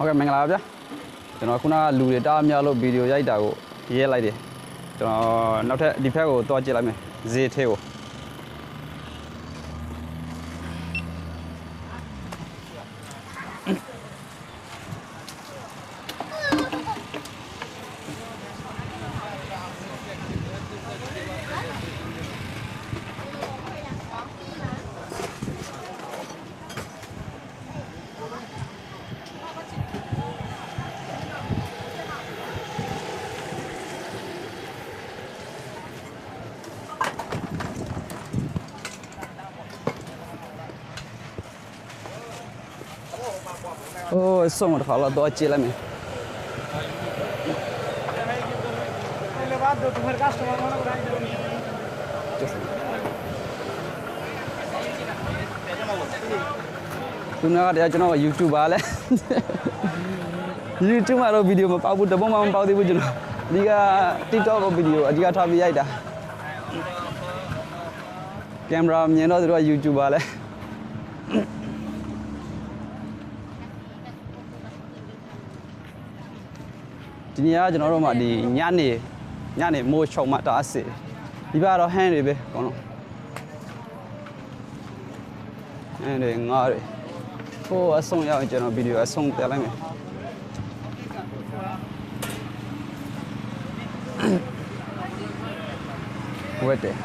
ဟုတ်ကဲ့မင်္ဂလာပါဗျာကျွန်တော်ခုနကလူတွေတားများလို့ဗီဒီယိုရိုက်တာကိုရေးလိုက်တယ်ကျွန်တော်နောက်ထပ်ဒီဖက်ကိုတွားကြည့်လိုက်မယ်ဈေးထဲကိုโอ้ส่งมาขอเราตัวเจแล้วมั้ยคุณน่าจะကျွန်တော် YouTube ပါလဲ YouTube မှာတော့ဗီဒီယိုမပေါက်ဘူးတပုံမှမပေါက်သေးဘူးကျွန်တော်အဓိက TikTok ကိုဗီဒီယိုအဓိကထားပြီးရိုက်တာကင်မရာမြင်တော့သူတို့က YouTube ပါလဲဒီနေ့ကကျွန်တော်တို့မှဒီညနေမိုးချုံမှတအားစေဒီဘက်ကတော့ဟန်းတွေပဲအကုန်လုံးဟန်းတွေငါးတွေဟိုအဆုံးရောက်ကျွန်တော်ဗီဒီယိုအဆုံးတက်လိုက်မယ်ဝတ်တယ်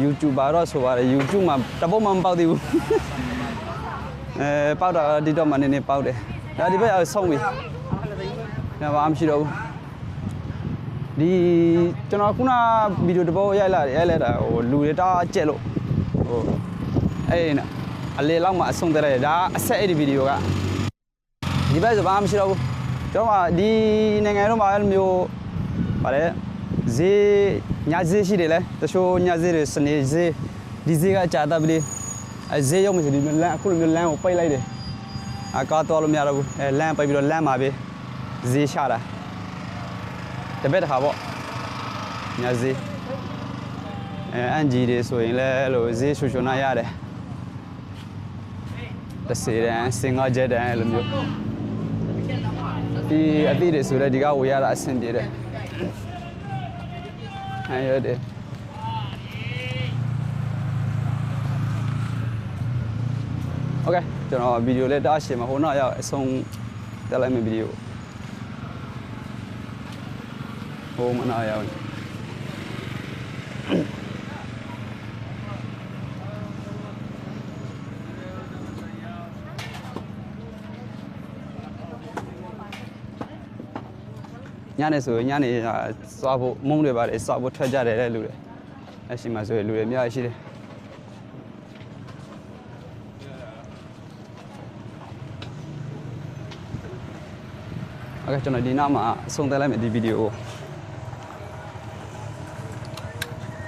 YouTuber တော့ဆိုပါတယ် YouTube မှာတပုံမှမပေါက်သေးဘူးပေါက်တာ TikTok မှာနည်းနည်းပေါက်တယ်ဒါဒီဘက်ဆုံးပြီဒါဘာမှမရှိတော့ဘူးဒီကျွန်တော်ခုနဗီဒီယိုတစ်ပုတ်ရိုက်လိုက်တာဟိုလူတွေတားကြက်လို့ဟိုအဲ့နော်အလေလောက်မှအဆုံးတက်ရတယ်ဒါအဆက်အဲ့ဒီဗီဒီယိုကဒီဘက်ဆိုဘာမှမရှိတော့ဘူးကျွန်တော်ကဒီနိုင်ငံတော့မှာအဲ့လိုမျိုးဗါလဲဈေးညဈေးရှိတယ်လေတချို့ညဈေးတွေစနေဈေးဒီဈေးကကြာတတ်ပြီအဲဈေးရောက်မှဆိုဒီလမ်းအခုလိုမျိုးလမ်းကိုပိတ်လိုက်တယ်အကားတော့လို့မရတော့ဘူးအဲလမ်းပိတ်ပြီးတော့လမ်းမှာပဲဈေးရှာတာတပည့်တခါပေါ့ညဈေးအန်ဂျီတွေဆိုရင်လည်းလို့ဈေးရှုနာရတယ်30တန်း50ကျပ်တန်းအဲ့လိုမျိုးဒီအသည့်တွေဆိုလည်းဒီကဝယ်ရတာအဆင်ပြေတယ်အဲ့ရတယ်โอเคကျွန်တော်ဗီဒီယိုလေးတားရှင်းမှာဟိုနောက်ရောက်အဆုံးတက်လိုက်မယ်ဗီဒီယိုဟိုမနောက်ရောက်ညနေဆိုညနေစားဖို့မုန်းတွေပါတယ်စားဖို့ထွက်ကြတယ်တဲ့လူတွေအရှိမှဆိုရင်လူတွေအများကြီးရှိတယ်โอเคကျွန်တော်ဒီနောက်မှာအဆုံးသတ်လိုက်မယ်ဒီဗီဒီယိုကို